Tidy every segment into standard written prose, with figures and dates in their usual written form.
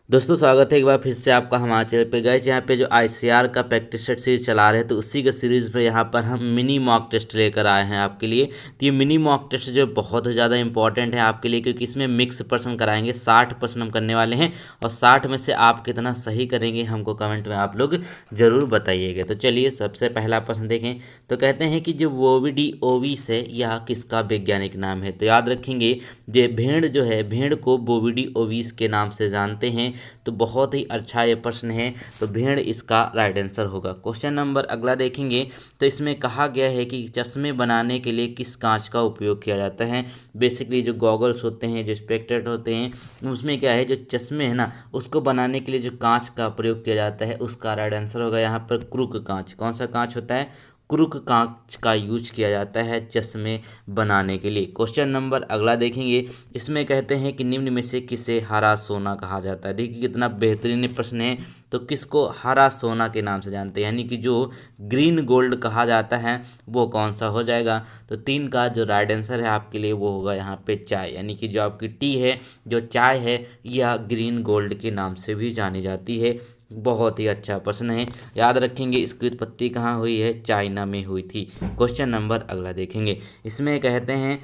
दोस्तों स्वागत है एक बार फिर से आपका हमारे चैनल पे। गए यहाँ पे जो आईसीआर का प्रैक्टिस सेट सीरीज चला रहे हैं तो उसी के सीरीज़ पे यहाँ पर हम मिनी मॉक टेस्ट लेकर आए हैं आपके लिए। तो ये मिनी मॉक टेस्ट जो बहुत ही ज़्यादा इंपॉर्टेंट है आपके लिए, क्योंकि इसमें मिक्स प्रश्न कराएंगे। 60 प्रश्न हम करने वाले हैं और 60 में से आप कितना सही करेंगे हमको कमेंट में आप लोग ज़रूर बताइएगा। तो चलिए सबसे पहला प्रश्न देखें। तो कहते हैं कि जो वोविडी ओविस है यह किसका वैज्ञानिक नाम है। तो याद रखेंगे ये भेड़ जो है, भेड़ को बोविडी ओविस के नाम से जानते हैं। तो बहुत ही अच्छा ये प्रश्न है, तो भेड़ इसका राइट आंसर होगा। क्वेश्चन नंबर अगला देखेंगे। तो इसमें कहा गया है कि चश्मे बनाने के लिए किस कांच का उपयोग किया जाता है। बेसिकली जो गॉगल्स होते हैं, जो स्पेक्टेट होते हैं, उसमें क्या है, जो चश्मे है ना, उसको बनाने के लिए जो कांच का प्रयोग किया जाता है उसका राइट आंसर होगा यहाँ पर क्रूक कांच। कौन सा कांच होता है? क्रूक कांच का यूज किया जाता है चश्मे बनाने के लिए। क्वेश्चन नंबर अगला देखेंगे। इसमें कहते हैं कि निम्न में से किसे हरा सोना कहा जाता है। देखिए कितना बेहतरीन प्रश्न है। तो किसको हरा सोना के नाम से जानते हैं, यानी कि जो ग्रीन गोल्ड कहा जाता है वो कौन सा हो जाएगा। तो 3 का जो राइट आंसर है आपके लिए वो होगा यहाँ पे चाय, यानी कि जो आपकी टी है, जो चाय है, यह ग्रीन गोल्ड के नाम से भी जानी जाती है। बहुत ही अच्छा प्रश्न है। याद रखेंगे इसकी उत्पत्ति कहाँ हुई है, चाइना में हुई थी। क्वेश्चन नंबर अगला देखेंगे। इसमें कहते हैं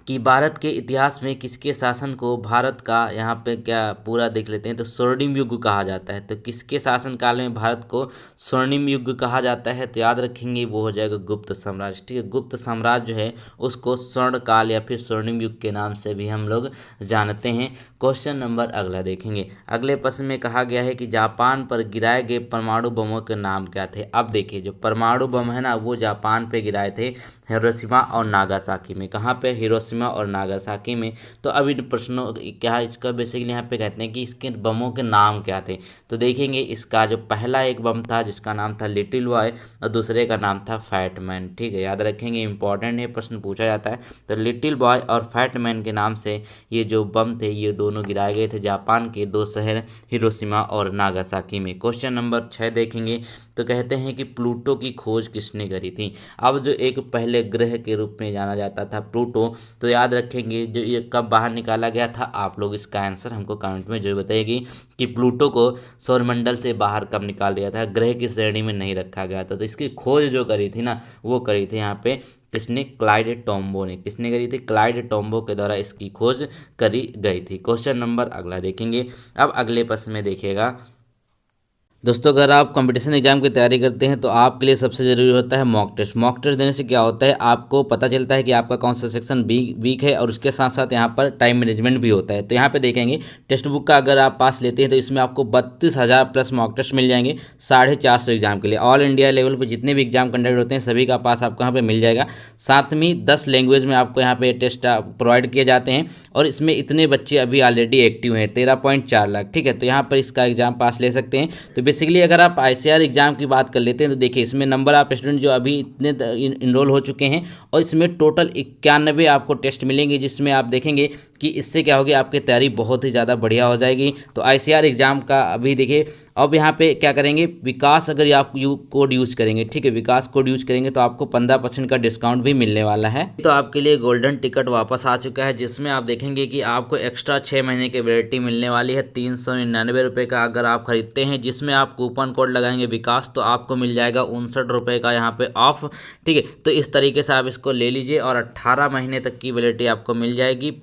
कि भारत के इतिहास में किसके शासन को भारत का, यहाँ पे क्या पूरा देख लेते हैं, तो स्वर्णिम युग कहा जाता है। तो किसके शासनकाल में भारत को स्वर्णिम युग कहा जाता है। तो याद रखेंगे वो हो जाएगा गुप्त साम्राज्य। ठीक है, गुप्त साम्राज्य जो है उसको स्वर्ण काल या फिर स्वर्णिम युग के नाम से भी हम लोग जानते हैं। क्वेश्चन नंबर अगला देखेंगे। अगले प्रश्न में कहा गया है कि जापान पर गिराए गए परमाणु बमों के नाम क्या थे। अब देखिए जो परमाणु बम है ना वो जापान पे गिराए थे, हिरोशिमा और नागासाकी में। कहाँ पे? हिरोशिमा और नागासाकी में। तो अब इन प्रश्नों क्या इसका बेसिकली यहाँ पे कहते हैं कि इसके बमों के नाम क्या थे। तो देखेंगे इसका जो पहला एक बम था जिसका नाम था लिटिल बॉय और दूसरे का नाम था फैट मैन। ठीक है, याद रखेंगे इंपॉर्टेंट है, प्रश्न पूछा जाता है। तो लिटिल बॉय और फैट मैन के नाम से ये जो बम थे ये दोनों गिराए गए थे जापान के 2 शहर हिरोशिमा और नागासाकी में। क्वेश्चन नंबर 6 देखेंगे। तो कहते हैं कि प्लूटो की खोज किसने करी थी। अब जो एक पहले ग्रह के रूप में जाना जाता था प्लूटो, तो याद रखेंगे जो ये कब बाहर निकाला गया था। आप लोग इसका आंसर हमको कमेंट में जरूर बताइएगी कि प्लूटो को सौरमंडल से बाहर कब निकाल दिया था, ग्रह की श्रेणी में नहीं रखा गया था। तो इसकी खोज जो करी थी ना वो करी थी यहाँ पे किसने? क्लाइड टॉम्बो ने। किसने करी थी? क्लाइड टॉम्बो के द्वारा इसकी खोज करी गई थी। क्वेश्चन नंबर अगला देखेंगे। अब अगले प्रश्न में देखिएगा दोस्तों, अगर आप कंपटीशन एग्जाम की तैयारी करते हैं तो आपके लिए सबसे ज़रूरी होता है मॉक टेस्ट। मॉक टेस्ट देने से क्या होता है, आपको पता चलता है कि आपका कौन सा सेक्शन वीक है और उसके साथ साथ यहाँ पर टाइम मैनेजमेंट भी होता है। तो यहाँ पे देखेंगे टेक्स्ट बुक का अगर आप पास लेते हैं तो इसमें आपको 32,000 प्लस मॉक टेस्ट मिल जाएंगे 450 एग्जाम के लिए। ऑल इंडिया लेवल पर जितने भी एग्जाम कंडक्ट होते हैं सभी का पास आपको यहाँ पर मिल जाएगा। साथ में 10 लैंग्वेज में आपको यहाँ पे टेस्ट प्रोवाइड किए जाते हैं और इसमें इतने बच्चे अभी ऑलरेडी एक्टिव हैं 13.4 लाख। ठीक है, तो यहाँ पर इसका एग्जाम पास ले सकते हैं। तो बेसिकली अगर आप आईसीआर एग्जाम की बात कर लेते हैं तो देखिए इसमें नंबर ऑफ स्टूडेंट जो अभी इतने इनरोल हो चुके हैं और इसमें टोटल 91 आपको टेस्ट मिलेंगे, जिसमें आप देखेंगे कि इससे क्या होगी, आपकी तैयारी बहुत ही ज़्यादा बढ़िया हो जाएगी। तो आईसीआर एग्जाम का अभी देखिए अब यहाँ पे क्या करेंगे, विकास अगर आप कोड यूज करेंगे, ठीक है, विकास कोड यूज करेंगे तो आपको 15% का डिस्काउंट भी मिलने वाला है। तो आपके लिए गोल्डन टिकट वापस आ चुका है, जिसमें आप देखेंगे कि आपको एक्स्ट्रा 6 महीने की वैलिडिटी मिलने वाली है 399 रुपये का अगर आप खरीदते हैं, जिसमें आप कूपन कोड लगाएंगे विकास तो आपको मिल जाएगा 59 रुपये का यहाँ पे ऑफ। ठीक है, तो इस तरीके से आप इसको ले लीजिए और 18 महीने तक की वैलिडिटी आपको मिल जाएगी।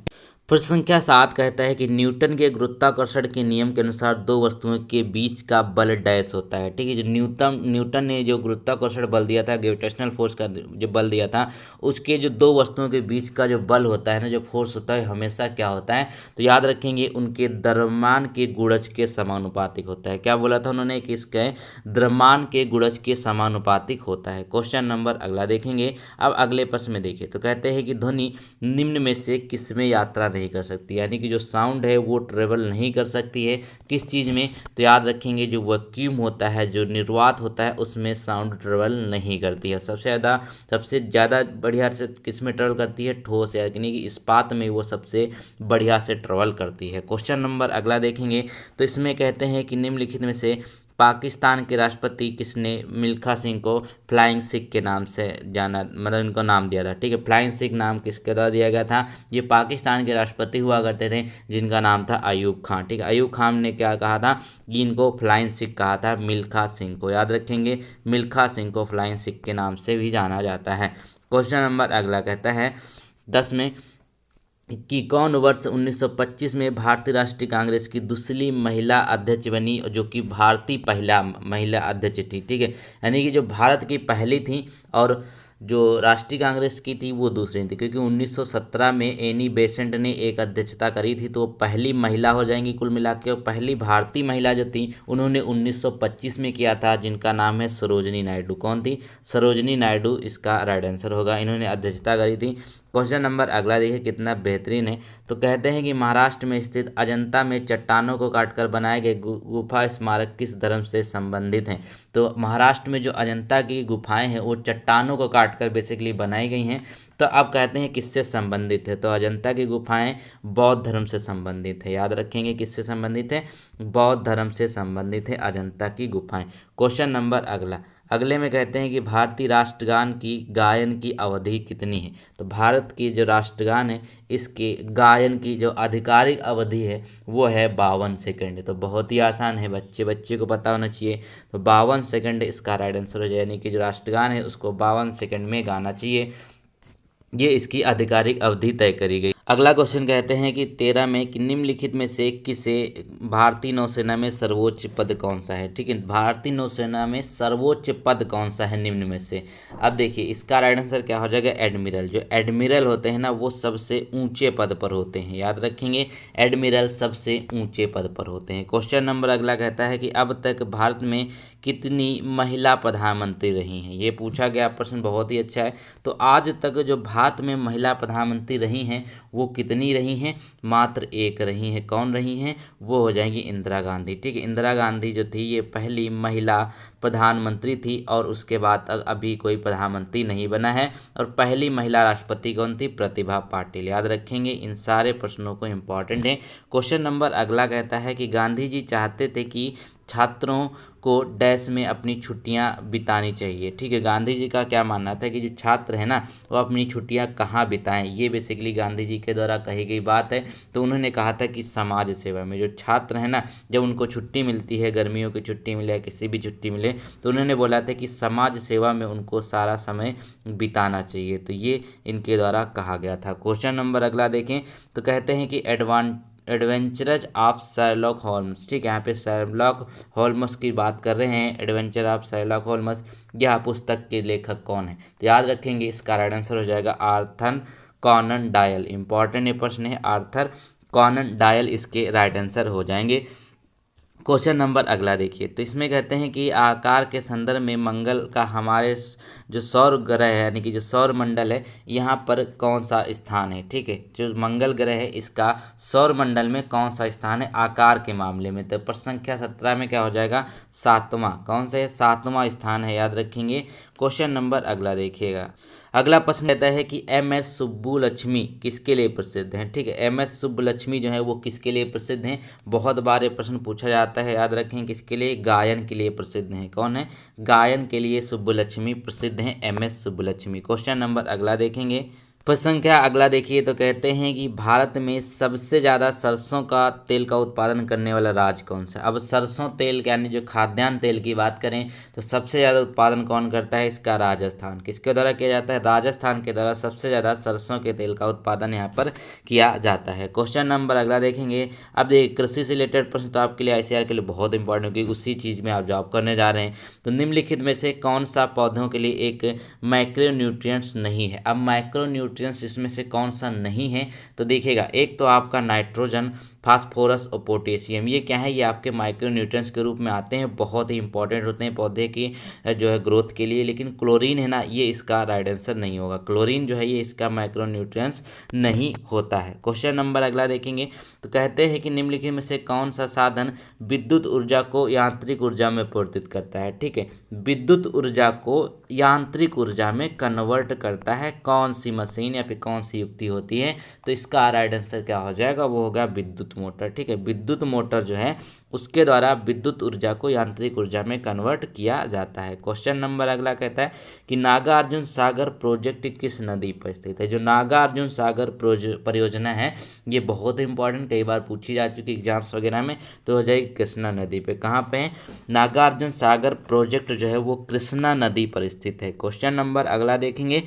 प्रश्न संख्या 7 कहता है कि न्यूटन के गुरुत्वाकर्षण के नियम के अनुसार दो वस्तुओं के बीच का बल डैश होता है। ठीक है, जो न्यूटन ने जो गुरुत्वाकर्षण बल दिया था, ग्रेविटेशनल फोर्स का जो बल दिया था, उसके जो दो वस्तुओं के बीच का जो बल होता है ना, जो फोर्स होता है, हमेशा क्या होता है, तो याद रखेंगे उनके द्रव्यमान के गुणज के समानुपातिक होता है। क्या बोला था उन्होंने कि इसके द्रव्यमान के गुणज के समानुपातिक होता है। क्वेश्चन नंबर अगला देखेंगे। अब अगले प्रश्न में देखिए तो कहते हैं कि ध्वनि निम्न में से किसमें यात्रा नहीं कर सकती, यानी कि जो साउंड है वो ट्रेवल नहीं कर सकती है किस चीज़ में, तो याद रखेंगे जो वैक्यूम होता है, जो निर्वात होता है, उसमें साउंड ट्रेवल नहीं करती है। सबसे ज़्यादा बढ़िया से किस में ट्रेवल करती है, ठोस, यानी कि इस्पात में वो सबसे बढ़िया से ट्रेवल करती है। क्वेश्चन नंबर अगला देखेंगे तो इसमें कहते हैं कि निम्नलिखित में से पाकिस्तान के राष्ट्रपति किसने मिल्खा सिंह को फ्लाइंग सिख के नाम से जाना, मतलब इनको नाम दिया था, ठीक है। फ्लाइंग सिख नाम किसके द्वारा दिया गया था? ये पाकिस्तान के राष्ट्रपति हुआ करते थे जिनका नाम था अयूब खान, ठीक है। अयूब खान ने क्या कहा था कि इनको फ्लाइंग सिख कहा था मिल्खा सिंह को, याद रखेंगे, मिल्खा सिंह को फ्लाइंग सिख के नाम से भी जाना जाता है। क्वेश्चन नंबर अगला कहता है 10 में कि कौन वर्ष 1925 में भारतीय राष्ट्रीय कांग्रेस की दूसरी महिला अध्यक्ष बनी, जो कि भारतीय पहला महिला अध्यक्ष थी, ठीक है। यानी कि जो भारत की पहली थी और जो राष्ट्रीय कांग्रेस की थी वो दूसरी थी, क्योंकि 1917 में एनी बेसेंट ने एक अध्यक्षता करी थी, तो वो पहली महिला हो जाएंगी कुल मिला के। और पहली भारतीय महिला जो थी उन्होंने 1925 में किया था, जिनका नाम है सरोजनी नायडू। कौन थी? सरोजनी नायडू इसका राइट आंसर होगा, इन्होंने अध्यक्षता करी थी। क्वेश्चन नंबर अगला देखिए कितना बेहतरीन है। तो कहते हैं कि महाराष्ट्र में स्थित अजंता में चट्टानों को काटकर बनाए गए गुफा स्मारक किस धर्म से संबंधित हैं? तो महाराष्ट्र में जो अजंता की गुफाएं हैं वो चट्टानों को काटकर बेसिकली बनाई गई हैं। तो अब कहते हैं किससे संबंधित है? तो अजंता की गुफाएं बौद्ध धर्म से संबंधित है, याद रखेंगे किससे संबंधित है? बौद्ध धर्म से संबंधित है अजंता की गुफाएं। क्वेश्चन नंबर अगले में कहते हैं कि भारतीय राष्ट्रगान की गायन की अवधि कितनी है? तो भारत की जो राष्ट्रगान है इसके गायन की जो आधिकारिक अवधि है वो है 52 सेकंड। तो बहुत ही आसान है, बच्चे को पता होना चाहिए। तो 52 सेकंड इसका राइट आंसर हो जाए, यानी कि जो राष्ट्रगान है उसको 52 सेकंड में गाना चाहिए, ये इसकी आधिकारिक अवधि तय करी गई। अगला क्वेश्चन कहते हैं कि 13 में कि निम्नलिखित में से किसे भारतीय नौसेना में सर्वोच्च पद कौन सा है? ठीक है, भारतीय नौसेना में सर्वोच्च पद कौन सा है निम्न में से? अब देखिए इसका राइट आंसर क्या हो जाएगा? एडमिरल। जो एडमिरल होते हैं ना वो सबसे ऊंचे पद पर होते हैं, याद रखेंगे, एडमिरल सबसे ऊंचे पद पर होते हैं। क्वेश्चन नंबर अगला कहता है कि अब तक भारत में कितनी महिला प्रधानमंत्री रही हैं? ये पूछा गया प्रश्न, बहुत ही अच्छा है। तो आज तक जो भारत में महिला प्रधानमंत्री रही हैं वो कितनी रही हैं? मात्र एक रही हैं। कौन रही हैं? वो हो जाएंगी इंदिरा गांधी, ठीक है। इंदिरा गांधी जो थी ये पहली महिला प्रधानमंत्री थी और उसके बाद अभी कोई प्रधानमंत्री नहीं बना है। और पहली महिला राष्ट्रपति कौन थी? प्रतिभा पाटिल, याद रखेंगे, इन सारे प्रश्नों को इंपॉर्टेंट है। क्वेश्चन नंबर अगला कहता है कि गांधी जी चाहते थे कि छात्रों को डैश में अपनी छुट्टियां बितानी चाहिए, ठीक है। गांधी जी का क्या मानना था कि जो छात्र है ना वो अपनी छुट्टियां कहाँ बिताएं, ये बेसिकली गांधी जी के द्वारा कही गई बात है। तो उन्होंने कहा था कि समाज सेवा में, जो छात्र है ना जब उनको छुट्टी मिलती है, गर्मियों की छुट्टी मिले या किसी भी छुट्टी मिले, तो उन्होंने बोला था कि समाज सेवा में उनको सारा समय बिताना चाहिए। तो ये इनके द्वारा कहा गया था। क्वेश्चन नंबर अगला देखें तो कहते हैं कि एडवेंचरज ऑफ शर्लॉक होल्म्स, ठीक है, यहाँ पे शर्लॉक होल्म्स की बात कर रहे हैं, एडवेंचर ऑफ शर्लॉक होल्म्स। यह पुस्तक के लेखक कौन है? तो याद रखेंगे इसका राइट आंसर हो जाएगा आर्थर कॉनन डॉयल। इंपॉर्टेंट ये प्रश्न है, आर्थर कॉनन डॉयल इसके राइट आंसर हो जाएंगे। क्वेश्चन नंबर अगला देखिए, तो इसमें कहते हैं कि आकार के संदर्भ में मंगल का हमारे जो सौर ग्रह है यानी कि जो सौर मंडल है यहाँ पर कौन सा स्थान है? ठीक है, जो मंगल ग्रह है इसका सौर मंडल में कौन सा स्थान है आकार के मामले में? तो प्रश्न संख्या 17 में क्या हो जाएगा? 7वां। कौन सा है? 7वां स्थान है, याद रखेंगे। क्वेश्चन नंबर अगला देखिएगा। अगला प्रश्न कहता है कि एम.एस. सुब्बुलक्ष्मी किसके लिए प्रसिद्ध हैं? ठीक है, एम.एस. सुब्बुलक्ष्मी जो है वो किसके लिए प्रसिद्ध हैं? बहुत बार ये प्रश्न पूछा जाता है, याद रखें किसके लिए? गायन के लिए प्रसिद्ध हैं। कौन है? गायन के लिए सुब्बुलक्ष्मी प्रसिद्ध हैं, एम.एस. सुब्बुलक्ष्मी। क्वेश्चन नंबर अगला देखेंगे। प्रश्न संख्या अगला देखिए, तो कहते हैं कि भारत में सबसे ज़्यादा सरसों का तेल का उत्पादन करने वाला राज्य कौन सा? अब सरसों तेल यानी जो खाद्यान्न तेल की बात करें तो सबसे ज़्यादा उत्पादन कौन करता है? इसका राजस्थान। किसके द्वारा किया जाता है? राजस्थान के द्वारा सबसे ज़्यादा सरसों के तेल का उत्पादन यहाँ पर किया जाता है। क्वेश्चन नंबर अगला देखेंगे। अब देखिए कृषि से रिलेटेड प्रश्न तो आपके लिए ICR के लिए बहुत इंपॉर्टेंट, क्योंकि उसी चीज़ में आप जॉब करने जा रहे हैं। तो निम्नलिखित में से कौन सा पौधों के लिए एक माइक्रोन्यूट्रिएंट्स नहीं है? अब माइक्रोन्यूट्रिएंट्स इसमें से कौन सा नहीं है? तो देखिएगा, एक तो आपका नाइट्रोजन, फास्फोरस और पोटेशियम, ये क्या है? ये आपके माइक्रोन्यूट्रिएंट्स के रूप में आते हैं, बहुत ही इंपॉर्टेंट होते हैं पौधे की जो है ग्रोथ के लिए। लेकिन क्लोरीन है ना, ये इसका राइट आंसर नहीं होगा। क्लोरीन जो है ये इसका माइक्रोन्यूट्रिएंट्स नहीं होता है। क्वेश्चन नंबर अगला देखेंगे, तो कहते हैं कि निम्नलिखित में से कौन सा साधन विद्युत ऊर्जा को यांत्रिक ऊर्जा में परिवर्तित करता है? ठीक है, विद्युत ऊर्जा को यांत्रिक ऊर्जा में कन्वर्ट करता है, कौन सी मशीन या फिर कौन सी युक्ति होती है? तो इसका राइट आंसर क्या हो जाएगा? वो होगा विद्युत विद्युत मोटर, ठीक है। विद्युत मोटर जो है उसके द्वारा विद्युत ऊर्जा को यांत्रिक ऊर्जा में कन्वर्ट किया जाता है। क्वेश्चन नंबर अगला कहता है कि नागार्जुन सागर प्रोजेक्ट किस नदी पर स्थित है। जो नागार्जुन सागर परियोजना है ये बहुत इंपॉर्टेंट, कई बार पूछी जा चुकी एग्जाम्स वगैरह में, तो हो जाएगी कृष्णा नदी पे। कहाँ पे है? नागार्जुन सागर प्रोजेक्ट जो है वो कृष्णा नदी पर स्थित है। क्वेश्चन नंबर अगला देखेंगे,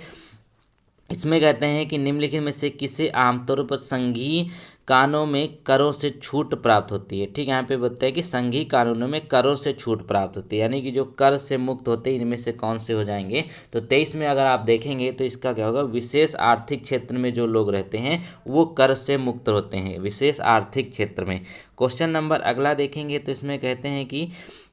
इसमें कहते हैं कि निम्नलिखित में से किसे आमतौर पर संघीय कानूनों में करों से छूट प्राप्त होती है। ठीक है, यहाँ पे बताया कि संघीय कानूनों में करों से छूट प्राप्त होती है, यानी कि जो कर से मुक्त होते हैं इनमें से कौन से हो जाएंगे। तो 23 में अगर आप देखेंगे तो इसका क्या होगा, विशेष आर्थिक क्षेत्र में जो लोग रहते हैं वो कर से मुक्त होते हैं, विशेष आर्थिक क्षेत्र में। क्वेश्चन नंबर अगला देखेंगे तो इसमें कहते हैं कि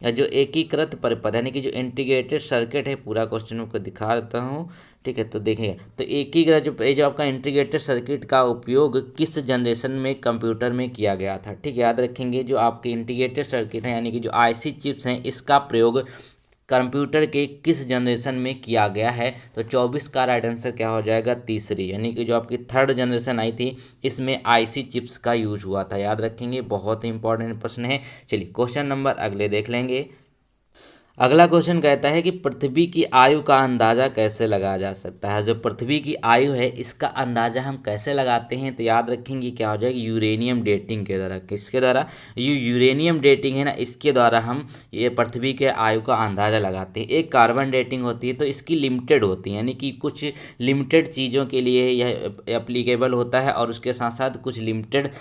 जो एकीकृत परिपथ यानी कि जो इंटीग्रेटेड सर्किट है, पूरा क्वेश्चन को दिखा देता हूँ, ठीक है। तो देखिए, तो एकीकृत जो आपका इंटीग्रेटेड सर्किट का उपयोग किस जनरेशन में कंप्यूटर में किया गया था। ठीक है, याद रखेंगे जो आपके इंटीग्रेटेड सर्किट है यानी कि जो आईसी चिप्स हैं इसका प्रयोग कंप्यूटर के किस जनरेशन में किया गया है। तो 24 का राइट आंसर क्या हो जाएगा, तीसरी, यानी कि जो आपकी थर्ड जनरेशन आई थी इसमें आईसी चिप्स का यूज हुआ था। याद रखेंगे, बहुत ही इंपॉर्टेंट प्रश्न है। चलिए क्वेश्चन नंबर अगले देख लेंगे। अगला क्वेश्चन कहता है कि पृथ्वी की आयु का अंदाजा कैसे लगाया जा सकता है। जो पृथ्वी की आयु है इसका अंदाजा हम कैसे लगाते हैं, तो याद रखेंगे क्या हो जाएगा, यूरेनियम डेटिंग के द्वारा। किसके द्वारा? ये यूरेनियम डेटिंग है ना, इसके द्वारा हम ये पृथ्वी के आयु का अंदाजा लगाते हैं। एक कार्बन डेटिंग होती है तो इसकी लिमिटेड होती है, यानी कि कुछ लिमिटेड चीज़ों के लिए यह एप्लीकेबल होता है और उसके साथ साथ कुछ लिमिटेड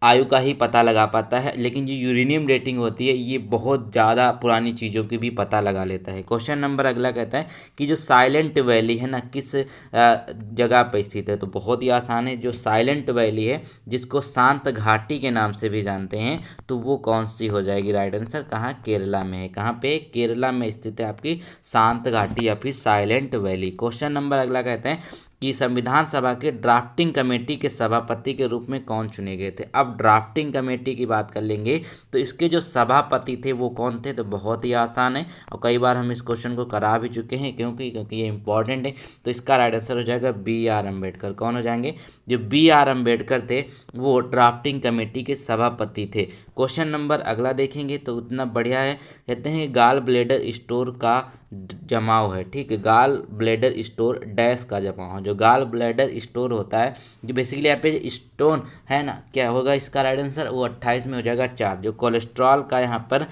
आयु का ही पता लगा पाता है। लेकिन जो यूरेनियम डेटिंग होती है ये बहुत ज़्यादा पुरानी चीज़ों की भी पता लगा लेता है। क्वेश्चन नंबर अगला कहता है कि जो साइलेंट वैली है ना किस जगह पर स्थित है। तो बहुत ही आसान है, जो साइलेंट वैली है जिसको शांत घाटी के नाम से भी जानते हैं तो वो कौन सी हो जाएगी, राइट आंसर कहाँ, केरला में है। कहाँ पे? केरला में स्थित है आपकी शांत घाटी या फिर साइलेंट वैली। क्वेश्चन नंबर अगला कहते हैं कि संविधान सभा के ड्राफ्टिंग कमेटी के सभापति के रूप में कौन चुने गए थे। अब ड्राफ्टिंग कमेटी की बात कर लेंगे तो इसके जो सभापति थे वो कौन थे। तो बहुत ही आसान है और कई बार हम इस क्वेश्चन को करा भी चुके हैं क्योंकि ये इंपॉर्टेंट है। तो इसका राइट आंसर हो जाएगा B.R. अम्बेडकर। कौन हो जाएंगे? जो B.R. अम्बेडकर थे वो ड्राफ्टिंग कमेटी के सभापति थे। क्वेश्चन नंबर अगला देखेंगे तो उतना बढ़िया है, कहते हैं गाल ब्लेडर स्टोर का जमाव है। ठीक है, गाल ब्लेडर स्टोर डैश का जमाव है। जो गाल ब्लेडर स्टोर होता है जो बेसिकली यहाँ पे स्टोन है ना, क्या होगा इसका राइट आंसर, वो 28 में हो जाएगा 4। जो कोलेस्ट्रॉल का यहाँ पर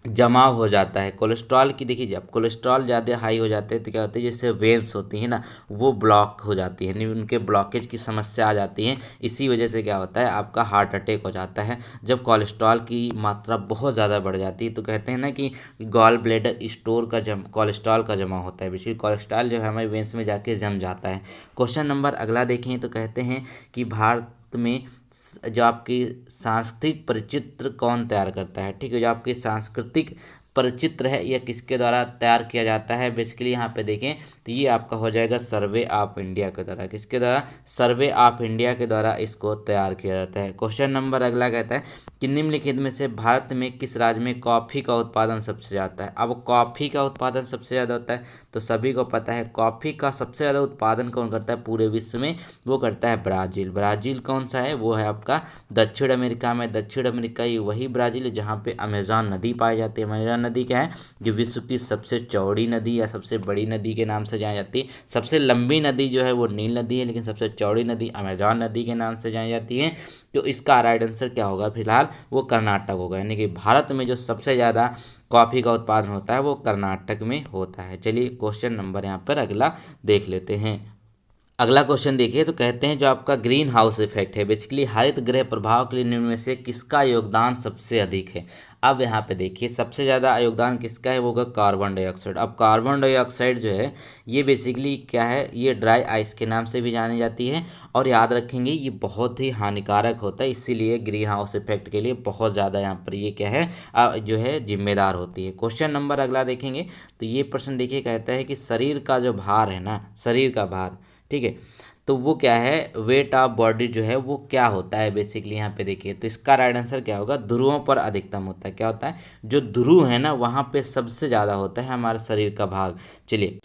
जमाव हो जाता है, कोलेस्ट्रॉल की, देखिए जब कोलेस्ट्रॉल ज़्यादा हाई हो जाते हैं तो क्या होता है, जैसे वेन्स होती है ना वो ब्लॉक हो जाती है, यानी उनके ब्लॉकेज की समस्या आ जाती है। इसी वजह से क्या होता है, आपका हार्ट अटैक हो जाता है जब कोलेस्ट्रॉल की मात्रा बहुत ज़्यादा बढ़ जाती है। तो कहते हैं ना कि गॉल ब्लैडर स्टोर का कोलेस्ट्रॉल का जमा होता है, बेसिकली कोलेस्ट्रॉल जो है हमारे वेन्स में जाके जम जाता है। क्वेश्चन नंबर अगला देखें तो कहते हैं कि भारत में जो आपकी सांस्कृतिक परिचित्र कौन तैयार करता है। ठीक है, जो आपकी सांस्कृतिक परिचित्र है यह किसके द्वारा तैयार किया जाता है। बेसिकली यहाँ पे देखें तो ये आपका हो जाएगा सर्वे ऑफ इंडिया के द्वारा। किसके द्वारा? सर्वे ऑफ इंडिया के द्वारा इसको तैयार किया जाता है। क्वेश्चन नंबर अगला कहता है कि निम्नलिखित में से भारत में किस राज्य में कॉफ़ी का उत्पादन सबसे ज़्यादा है। अब कॉफ़ी का उत्पादन सबसे ज़्यादा होता है तो सभी को पता है कॉफ़ी का सबसे ज़्यादा उत्पादन कौन करता है पूरे विश्व में, वो करता है ब्राज़ील। ब्राज़ील कौन सा है? वो है आपका दक्षिण अमेरिका में। दक्षिण अमेरिका ही वही ब्राज़ील है जहाँ पे अमेज़न नदी पाई जाती है। अमेज़न नदी क्या है? जो विश्व की सबसे चौड़ी नदी या सबसे बड़ी नदी के नाम से जानी जाती है। सबसे लंबी नदी जो है वो नील नदी है, लेकिन सबसे चौड़ी नदी अमेज़न नदी के नाम से जानी जाती है। तो इसका राइट आंसर क्या होगा फिलहाल, वो कर्नाटक होगा, यानी कि भारत में जो सबसे ज़्यादा कॉफ़ी का उत्पादन होता है वो कर्नाटक में होता है। चलिए क्वेश्चन नंबर यहाँ पर अगला देख लेते हैं। अगला क्वेश्चन देखिए तो कहते हैं जो आपका ग्रीन हाउस इफेक्ट है, बेसिकली हरित गृह प्रभाव के लिए निम्न में से किसका योगदान सबसे अधिक है। अब यहाँ पे देखिए सबसे ज़्यादा योगदान किसका है, वो होगा कार्बन डाइऑक्साइड। अब कार्बन डाइऑक्साइड जो है ये बेसिकली क्या है, ये ड्राई आइस के नाम से भी जानी जाती है और याद रखेंगे ये बहुत ही हानिकारक होता है, इसीलिए ग्रीन हाउस इफेक्ट के लिए बहुत ज़्यादा यहाँ पर ये क्या है जो है जिम्मेदार होती है। क्वेश्चन नंबर अगला देखेंगे तो ये प्रश्न देखिए कहता है कि शरीर का जो भार है ना, शरीर का भार, ठीक है, तो वो क्या है, वेट ऑफ बॉडी जो है वो क्या होता है। बेसिकली यहाँ पे देखिए तो इसका राइट आंसर क्या होगा, ध्रुवों पर अधिकतम होता है। क्या होता है, जो ध्रुव है ना वहाँ पे सबसे ज़्यादा होता है हमारे शरीर का भाग। चलिए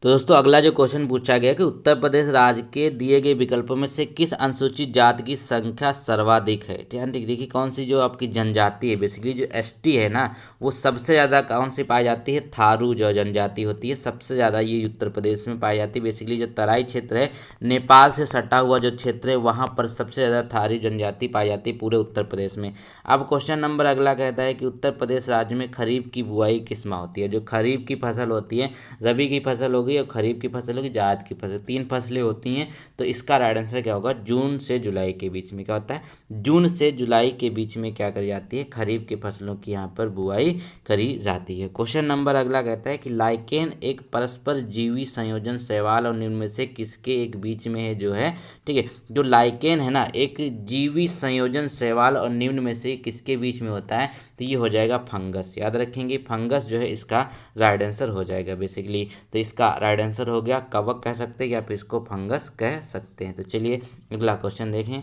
तो दोस्तों अगला जो क्वेश्चन पूछा गया कि उत्तर प्रदेश राज्य के दिए गए विकल्पों में से किस अनुसूचित जाति की संख्या सर्वाधिक है। ध्यान देखिए कौन सी जो आपकी जनजाति है, बेसिकली जो एसटी है ना, वो सबसे ज़्यादा कौन सी पाई जाती है, थारू जो जनजाति होती है सबसे ज़्यादा ये उत्तर प्रदेश में पाई जाती है। बेसिकली जो तराई क्षेत्र है, नेपाल से सटा हुआ जो क्षेत्र है, वहाँ पर सबसे ज़्यादा थारू जनजाति पाई जाती है पूरे उत्तर प्रदेश में। अब क्वेश्चन नंबर अगला कहता है कि उत्तर प्रदेश राज्य में खरीफ की बुआई किस माह होती है। जो खरीफ की फसल होती है, रबी की फसल होगी और खरीफ की फसल होगी, जायद की फसल, 3 फसलें होती हैं। तो इसका राइट आंसर क्या होगा, जून से जुलाई के बीच में क्या होता है, जून से जुलाई के बीच में क्या करी जाती है, खरीफ की फसलों की यहाँ पर बुआई करी जाती है। क्वेश्चन नंबर अगला कहता है कि लाइकेन एक परस्पर जीवी संयोजन शैवाल और निम्न में से किसके एक बीच में है जो है, ठीक है। जो लाइकेन है ना, एक जीवी संयोजन शैवाल और निम्न में से किसके बीच में होता है, तो ये हो जाएगा फंगस। याद रखेंगे फंगस जो है इसका राइट आंसर हो जाएगा बेसिकली। तो इसका राइट आंसर हो गया कवक कह सकते हैं या फिर इसको फंगस कह सकते हैं। तो चलिए अगला क्वेश्चन देखें।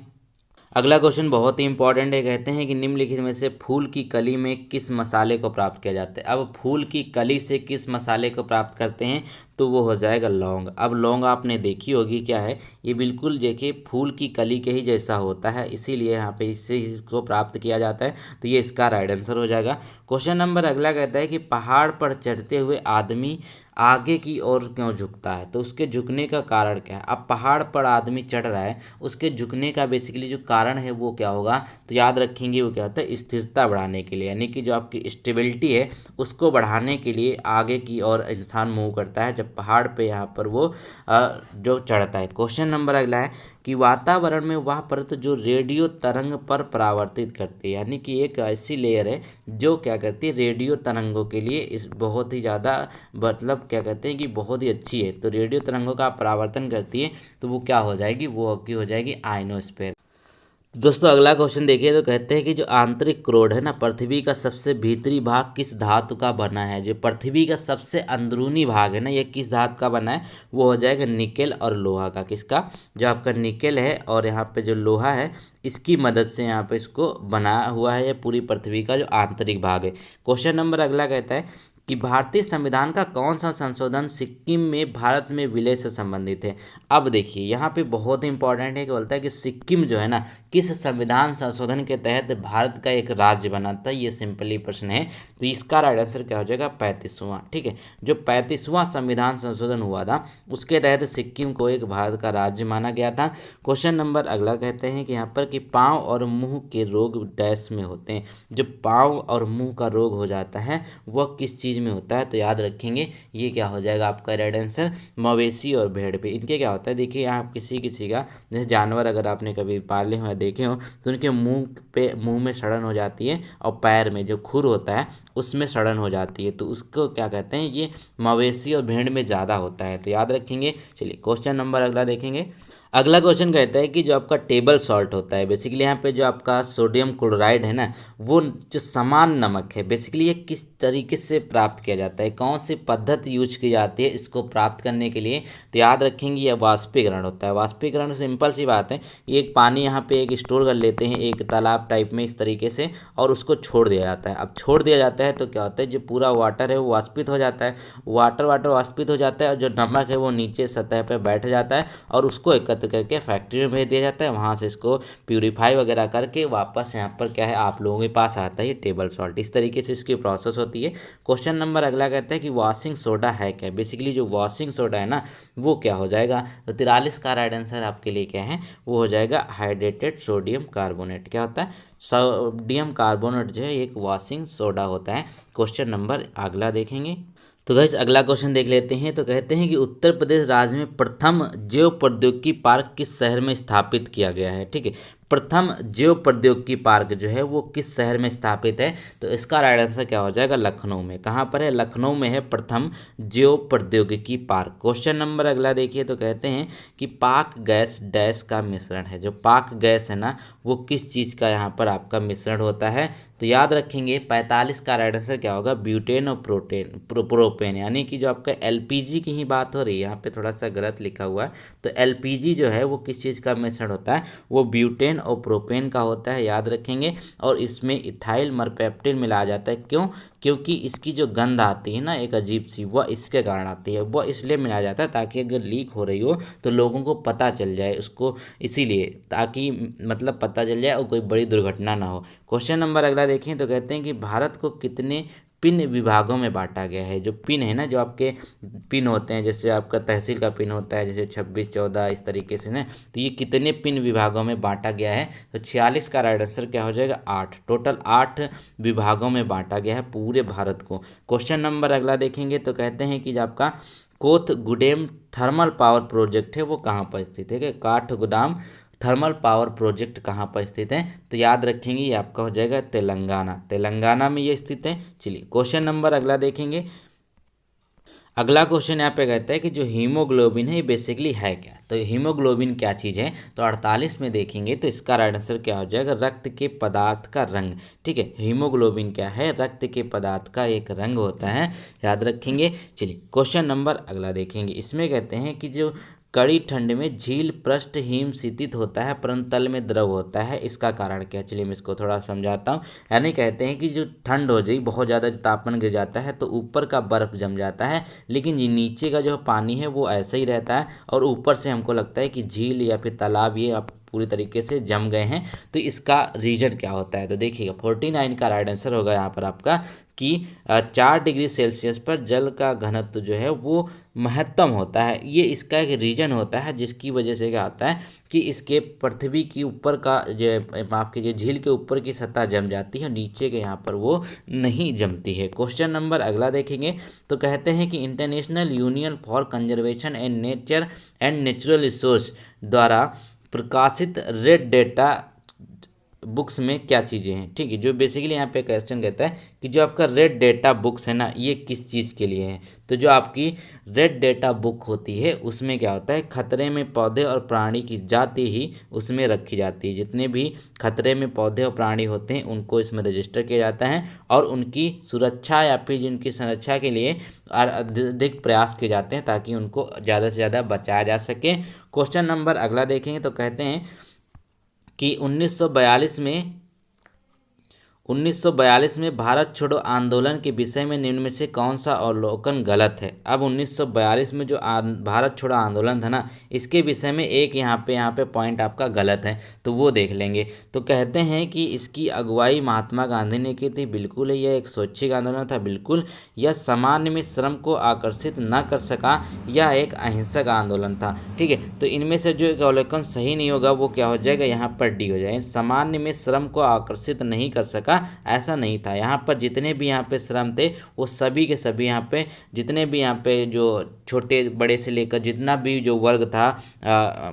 अगला क्वेश्चन बहुत ही इंपॉर्टेंट है। कहते हैं कि निम्नलिखित में से फूल की कली में किस मसाले को प्राप्त किया जाता है। अब फूल की कली से किस मसाले को प्राप्त करते हैं, तो वो हो जाएगा लौंग। अब लौंग आपने देखी होगी क्या है, ये बिल्कुल देखिए फूल की कली के ही जैसा होता है, इसीलिए यहाँ पे इससे इसको प्राप्त किया जाता है। तो ये इसका राइट आंसर हो जाएगा। क्वेश्चन नंबर अगला कहता है कि पहाड़ पर चढ़ते हुए आदमी आगे की ओर क्यों झुकता है। तो उसके झुकने का कारण क्या है। अब पहाड़ पर आदमी चढ़ रहा है, उसके झुकने का बेसिकली जो कारण है वो क्या होगा, तो याद रखेंगे वो क्या होता है, स्थिरता बढ़ाने के लिए, यानी कि जो आपकी स्टेबिलिटी है उसको बढ़ाने के लिए आगे की ओर इंसान मूव करता है जब पहाड़ पे यहाँ पर वो जो चढ़ता है। क्वेश्चन नंबर अगला है कि वातावरण में वह परत जो रेडियो तरंग पर परावर्तित करती है, यानी कि एक ऐसी लेयर है जो क्या करती है, रेडियो तरंगों के लिए इस बहुत ही ज़्यादा मतलब क्या कहते हैं कि बहुत ही अच्छी है। तो रेडियो तरंगों का परावर्तन करती है, तो वो क्या हो जाएगी, वो आपकी हो जाएगी आयनोस्फीयर। दोस्तों अगला क्वेश्चन देखिए, तो कहते हैं कि जो आंतरिक क्रोड है ना, पृथ्वी का सबसे भीतरी भाग किस धातु का बना है। जो पृथ्वी का सबसे अंदरूनी भाग है ना, ये किस धातु का बना है, वो हो जाएगा निकेल और लोहा का। किसका, जो आपका निकेल है और यहाँ पे जो लोहा है, इसकी मदद से यहाँ पे इसको बना हुआ है ये पूरी पृथ्वी का जो आंतरिक भाग है। क्वेश्चन नंबर अगला कहता है कि भारतीय संविधान का कौन सा संशोधन सिक्किम में भारत में विलय से संबंधित है। अब देखिए यहाँ पे बहुत इंपॉर्टेंट है कि बोलता है कि सिक्किम जो है ना, किस संविधान संशोधन के तहत भारत का एक राज्य बना था। ये सिंपली प्रश्न है, तो इसका राइट आंसर क्या हो जाएगा, 35वां। ठीक है, जो 35वां संविधान संशोधन हुआ था उसके तहत सिक्किम को एक भारत का राज्य माना गया था। क्वेश्चन नंबर अगला कहते हैं कि यहाँ पर कि पाँव और मुंह के रोग डैश में होते हैं। जो पाँव और मुंह का रोग हो जाता है वह किस चीज़ में होता है, तो याद रखेंगे ये क्या हो जाएगा आपका राइट आंसर, मवेशी और भेड़ पे। इनके क्या होता है, देखिए आप किसी किसी का जैसे जानवर अगर आपने कभी पाले हो या देखे हो तो उनके मुंह में सड़न हो जाती है और पैर में जो खुर होता है उसमें सड़न हो जाती है, तो उसको क्या कहते हैं, ये मवेशी और भेड़ में ज़्यादा होता है। तो याद रखेंगे। चलिए क्वेश्चन नंबर अगला देखेंगे। अगला क्वेश्चन कहता है कि जो आपका टेबल सॉल्ट होता है, बेसिकली यहाँ पे जो आपका सोडियम क्लोराइड है ना, वो जो समान नमक है, बेसिकली ये किस तरीके से प्राप्त किया जाता है, कौन सी पद्धति यूज की जाती है इसको प्राप्त करने के लिए, तो याद रखेंगे ये वाष्पीकरण होता है। वाष्पीकरण सिंपल सी बात है, ये एक पानी यहाँ पे एक स्टोर कर लेते हैं एक तालाब टाइप में इस तरीके से और उसको छोड़ दिया जाता है। अब छोड़ दिया जाता है तो क्या होता है, जो पूरा वाटर है वो वाष्पित हो जाता है, वाटर वाष्पित हो जाता है और जो नमक है वो नीचे सतह पर बैठ जाता है और उसको एकत्र करके फैक्ट्री में भेज दिया जाता है। वहाँ से इसको प्यूरीफाई वगैरह करके वापस यहाँ पर क्या है आप लोगों के पास आता है ये टेबल सॉल्ट। इस तरीके से इसकी प्रोसेस होती है। क्वेश्चन नंबर अगला कहता है कि वॉशिंग सोडा है क्या। बेसिकली जो वॉशिंग सोडा है ना वो क्या हो जाएगा, तो 43 का राइट आंसर आपके लिए क्या है, वो हो जाएगा हाइड्रेटेड सोडियम कार्बोनेट। क्या होता है, सोडियम कार्बोनेट जो है एक वॉशिंग सोडा होता है। क्वेश्चन नंबर अगला देखेंगे। तो गाइस अगला क्वेश्चन देख लेते हैं। तो कहते हैं कि उत्तर प्रदेश राज्य में प्रथम जैव प्रौद्योगिकी पार्क किस शहर में स्थापित किया गया है। ठीक है, प्रथम जैव प्रौद्योगिकी पार्क जो है वो किस शहर में स्थापित है, तो इसका राइट आंसर क्या हो जाएगा, लखनऊ में। कहाँ पर है, लखनऊ में है प्रथम जैव प्रौद्योगिकी पार्क। क्वेश्चन नंबर अगला देखिए। तो कहते हैं कि पाक गैस डैश का मिश्रण है। जो पाक गैस है ना वो किस चीज़ का यहाँ पर आपका मिश्रण होता है, तो याद रखेंगे 45 का राइट आंसर क्या होगा, ब्यूटेन और प्रोपेन। यानी कि जो आपका एलपीजी की ही बात हो रही है, यहाँ पे थोड़ा सा गलत लिखा हुआ है। तो एलपीजी जो है वो किस चीज़ का मिश्रण होता है, वो ब्यूटेन मीथेन और प्रोपेन का होता है, याद रखेंगे। और इसमें इथाइल मरपेप्टिन मिलाया जाता है। क्यों? क्योंकि इसकी जो गंध आती है ना एक अजीब सी, वह इसके कारण आती है। वह इसलिए मिलाया जाता है ताकि अगर लीक हो रही हो तो लोगों को पता चल जाए उसको, इसीलिए ताकि मतलब पता चल जाए और कोई बड़ी दुर्घटना ना हो। क्वेश्चन नंबर अगला देखें तो कहते हैं कि भारत को कितने पिन विभागों में बांटा गया है। जो पिन है ना, जो आपके पिन होते हैं, जैसे आपका तहसील का पिन होता है, जैसे 26, 14 इस तरीके से ना, तो ये कितने पिन विभागों में बांटा गया है? तो 46 का राइट आंसर क्या हो जाएगा? 8। टोटल 8 विभागों में बांटा गया है पूरे भारत को। क्वेश्चन नंबर अगला देखेंगे तो कहते हैं कि जो आपका कोथगुडेम थर्मल पावर प्रोजेक्ट है वो कहाँ पर स्थित है? काठगोदाम थर्मल पावर प्रोजेक्ट कहाँ पर स्थित है? तो याद रखेंगे ये आपका हो जाएगा तेलंगाना। तेलंगाना में ये स्थित है। चलिए क्वेश्चन नंबर अगला देखेंगे। अगला क्वेश्चन यहाँ पे कहता है कि जो हीमोग्लोबिन है ये बेसिकली है क्या? तो हीमोग्लोबिन क्या चीज़ है? तो 48 में देखेंगे तो इसका राइट आंसर क्या हो जाएगा? रक्त के पदार्थ का रंग। ठीक है, हीमोग्लोबिन क्या है? रक्त के पदार्थ का एक रंग होता है, याद रखेंगे। चलिए क्वेश्चन नंबर अगला देखेंगे। इसमें कहते हैं कि जो कड़ी ठंड में झील पृष्ठ हिम शीतित होता है परंतु तल में द्रव होता है, इसका कारण क्या? चलिए मैं इसको थोड़ा समझाता हूँ। यानी कहते हैं कि जो ठंड हो जाए, बहुत ज़्यादा तापमान गिर जाता है तो ऊपर का बर्फ जम जाता है, लेकिन ये नीचे का जो पानी है वो ऐसा ही रहता है और ऊपर से हमको लगता है कि झील या फिर तालाब ये आप पूरी तरीके से जम गए हैं। तो इसका रीजन क्या होता है? तो देखिएगा 49 का राइट आंसर होगा यहाँ पर आपका कि 4 डिग्री सेल्सियस पर जल का घनत्व जो है वो महत्तम होता है। ये इसका एक रीजन होता है जिसकी वजह से क्या होता है कि इसके पृथ्वी की ऊपर का जो आपके जो झील के ऊपर की सतह जम जाती है, नीचे के यहाँ पर वो नहीं जमती है। क्वेश्चन नंबर अगला देखेंगे तो कहते हैं कि international union for conservation and nature and natural resource द्वारा प्रकाशित रेड डेटा बुक्स में क्या चीज़ें हैं? ठीक है, जो बेसिकली यहाँ पे क्वेश्चन कहता है कि जो आपका रेड डेटा बुक्स है ना, ये किस चीज़ के लिए है? तो जो आपकी रेड डेटा बुक होती है उसमें क्या होता है, खतरे में पौधे और प्राणी की जाति ही उसमें रखी जाती है। जितने भी खतरे में पौधे और प्राणी होते हैं उनको इसमें रजिस्टर किया जाता है और उनकी सुरक्षा या फिर जिनकी संरक्षा के लिए अधिक प्रयास किए जाते हैं ताकि उनको ज़्यादा से ज़्यादा बचाया जा सके। क्वेश्चन नंबर अगला देखेंगे तो कहते हैं कि 1942 में भारत छोड़ो आंदोलन के विषय में निम्न में से कौन सा अवलोकन गलत है? अब 1942 में जो भारत छोड़ो आंदोलन था ना, इसके विषय में एक यहाँ पे पॉइंट आपका गलत है, तो वो देख लेंगे। तो कहते हैं कि इसकी अगुवाई महात्मा गांधी ने की थी, बिल्कुल है। यह एक स्वैच्छिक आंदोलन था, बिल्कुल। यह सामान्य में श्रम को आकर्षित न कर सका, यह एक अहिंसक आंदोलन था। ठीक है, तो इनमें से जो एक अवलोकन सही नहीं होगा वो क्या हो जाएगा? यहाँ पर डी हो जाएगा। सामान्य में श्रम को आकर्षित नहीं कर सका, ऐसा नहीं था। यहाँ पर जितने भी यहाँ पे श्रम थे वो सभी के सभी यहाँ पे, जितने भी यहाँ पे जो छोटे बड़े से लेकर जितना भी जो वर्ग था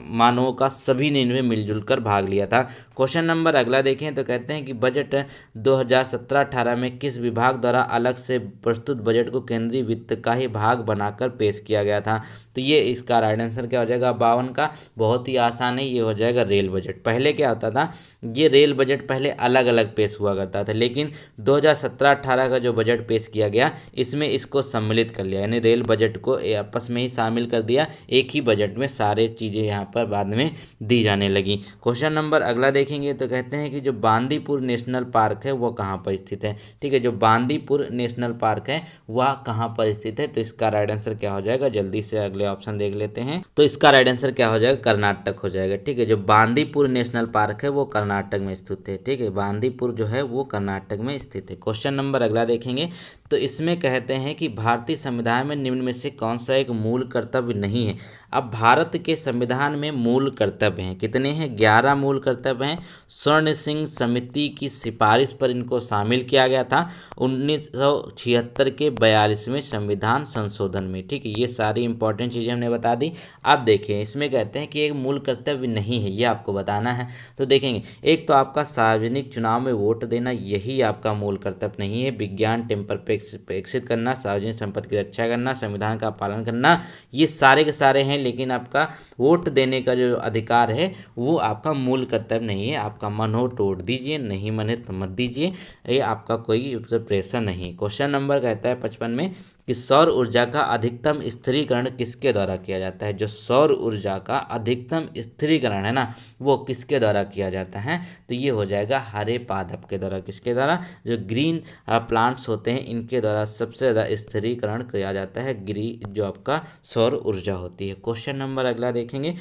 मानवों का, सभी ने इनमें मिलजुल कर भाग लिया था। क्वेश्चन नंबर अगला देखें तो कहते हैं कि बजट 2017-18 में किस विभाग द्वारा अलग से प्रस्तुत बजट को केंद्रीय वित्त का ही भाग बनाकर पेश किया गया था? तो ये इसका राइट आंसर क्या हो जाएगा? 52 का। बहुत ही आसान है, ये हो जाएगा रेल बजट। पहले क्या होता था, ये रेल बजट पहले अलग अलग पेश हुआ करता था, लेकिन 2017-18 का जो बजट पेश किया गया इसमें इसको सम्मिलित कर लिया, यानी रेल बजट को आपस में ही शामिल कर दिया। एक ही बजट में सारे चीज़ें यहाँ पर बाद में दी जाने लगी। क्वेश्चन नंबर अगला देखेंगे तो कहते हैं कि जो बांदीपुर नेशनल पार्क है वो कहाँ पर स्थित है? ठीक है, जो बांदीपुर नेशनल पार्क है वह कहाँ पर स्थित है? तो इसका राइट आंसर क्या हो जाएगा? जल्दी से अगले ऑप्शन देख लेते हैं। तो इसका राइट आंसर क्या हो जाएगा? कर्नाटक हो जाएगा। ठीक है, जो बांदीपुर नेशनल पार्क है वो कर्नाटक में स्थित है। ठीक है, बांदीपुर जो है वो कर्नाटक में स्थित है। क्वेश्चन नंबर अगला देखेंगे तो इसमें कहते हैं कि भारतीय संविधान में निम्न में से कौन सा एक मूल कर्तव्य नहीं है? अब भारत के संविधान में मूल कर्तव्य हैं, कितने हैं? 11 मूल कर्तव्य हैं। स्वर्ण सिंह समिति की सिफारिश पर इनको शामिल किया गया था 1976 के 42वें संविधान संशोधन में। ठीक है, ये सारी इंपॉर्टेंट चीज़ें हमने बता दी। अब देखिए इसमें कहते हैं कि एक मूल कर्तव्य नहीं है, ये आपको बताना है। तो देखेंगे, एक तो आपका सार्वजनिक चुनाव में वोट देना, यही आपका मूल कर्तव्य नहीं है। विज्ञान टेम्पर पे विकसित करना, सार्वजनिक संपत्ति की रक्षा करना, संविधान का पालन करना, ये सारे के सारे हैं, लेकिन आपका वोट देने का जो अधिकार है वो आपका मूल कर्तव्य नहीं है। आपका मन हो तो वोट दीजिए, नहीं मन है तो मत दीजिए, ये आपका कोई प्रेशर नहीं। क्वेश्चन नंबर कहता है 55 में कि सौर ऊर्जा का अधिकतम स्थिरीकरण किसके द्वारा किया जाता है। जो सौर ऊर्जा का अधिकतम स्थिरीकरण है ना, वो किसके द्वारा किया जाता है, तो ये हो जाएगा हरे पादप के द्वारा। किसके द्वारा, जो ग्रीन प्लांट्स होते हैं इनके द्वारा सबसे ज़्यादा स्थिरीकरण किया जाता है जो आपका सौर ऊर्जा होती है। क्वेश्चन नंबर अगला देखेंगे।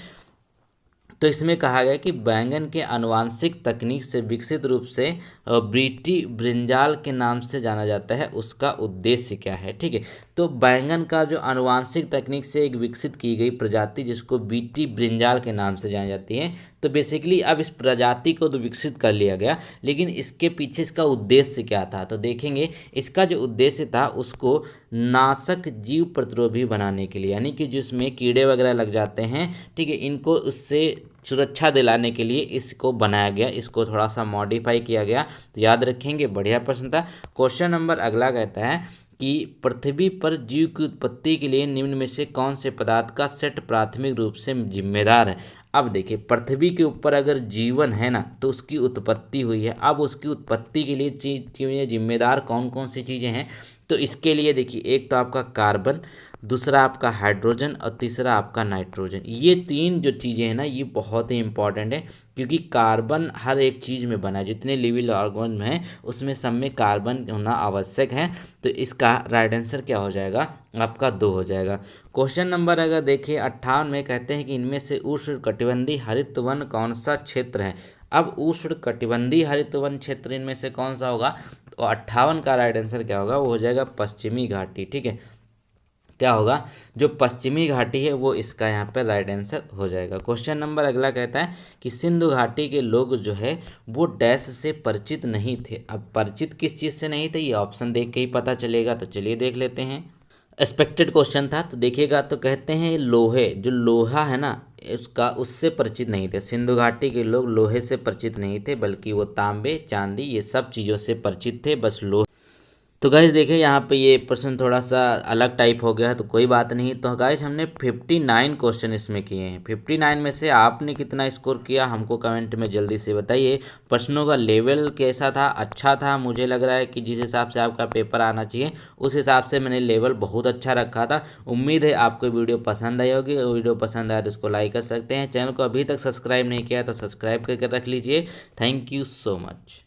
तो इसमें कहा गया कि बैंगन के आनुवांशिक तकनीक से विकसित रूप से ब्रीटी ब्रिंजाल के नाम से जाना जाता है, उसका उद्देश्य क्या है। ठीक है, तो बैंगन का जो आनुवांशिक तकनीक से एक विकसित की गई प्रजाति जिसको बीटी ब्रिंजाल के नाम से जानी जाती है, तो बेसिकली अब इस प्रजाति को तो विकसित कर लिया गया, लेकिन इसके पीछे इसका उद्देश्य क्या था, तो देखेंगे इसका जो उद्देश्य था उसको नाशक जीव प्रतिरोधी बनाने के लिए, यानी कि जिसमें कीड़े वगैरह लग जाते हैं, ठीक है, इनको उससे सुरक्षा दिलाने के लिए इसको बनाया गया, इसको थोड़ा सा मॉडिफाई किया गया। तो याद रखेंगे, बढ़िया प्रश्न था। क्वेश्चन नंबर अगला कहता है कि पृथ्वी पर जीव की उत्पत्ति के लिए निम्न में से कौन से पदार्थ का सेट प्राथमिक रूप से जिम्मेदार है। अब देखिए, पृथ्वी के ऊपर अगर जीवन है ना तो उसकी उत्पत्ति हुई है। अब उसकी उत्पत्ति के लिए चीज़ जिम्मेदार कौन कौन सी चीज़ें हैं, तो इसके लिए देखिए, एक तो आपका कार्बन, दूसरा आपका हाइड्रोजन और तीसरा आपका नाइट्रोजन। ये तीन जो चीज़ें हैं ना, ये बहुत ही इंपॉर्टेंट है, क्योंकि कार्बन हर एक चीज़ में बना है, जितने लिविंग ऑर्गेनिज्म हैं उसमें सब में कार्बन होना आवश्यक है। तो इसका राइट आंसर क्या हो जाएगा, आपका 2 हो जाएगा। क्वेश्चन नंबर अगर देखिए 58 में कहते हैं कि इनमें से उष्णकटिबंधीय हरित वन कौन सा क्षेत्र है। अब उष्णकटिबंधीय हरित वन क्षेत्र इनमें से कौन सा होगा, तो 58 का राइट आंसर क्या होगा, वो हो जाएगा पश्चिमी घाटी। ठीक है, क्या होगा, जो पश्चिमी घाटी है वो इसका यहाँ पे राइट आंसर हो जाएगा। क्वेश्चन नंबर अगला कहता है कि सिंधु घाटी के लोग जो है वो डैश से परिचित नहीं थे। अब परिचित किस चीज़ से नहीं थे, ये ऑप्शन देख के ही पता चलेगा, तो चलिए देख लेते हैं। एक्सपेक्टेड क्वेश्चन था, तो देखिएगा, तो कहते हैं लोहे, जो लोहा है ना उससे परिचित नहीं थे। सिंधु घाटी के लोग लोहे से परिचित नहीं थे, बल्कि वो तांबे चांदी ये सब चीज़ों से परिचित थे, बस लोहे। तो गाइस देखिए, यहाँ पे ये प्रश्न थोड़ा सा अलग टाइप हो गया है, तो कोई बात नहीं। तो गाइस हमने 59 क्वेश्चन इसमें किए हैं। 59 में से आपने कितना स्कोर किया हमको कमेंट में जल्दी से बताइए। प्रश्नों का लेवल कैसा था, अच्छा था, मुझे लग रहा है कि जिस हिसाब से आपका पेपर आना चाहिए उस हिसाब से मैंने लेवल बहुत अच्छा रखा था। उम्मीद है आपको वीडियो पसंद आई होगी। वीडियो पसंद आया तो उसको लाइक कर सकते हैं। चैनल को अभी तक सब्सक्राइब नहीं किया तो सब्सक्राइब करके रख लीजिए। Thank you so much.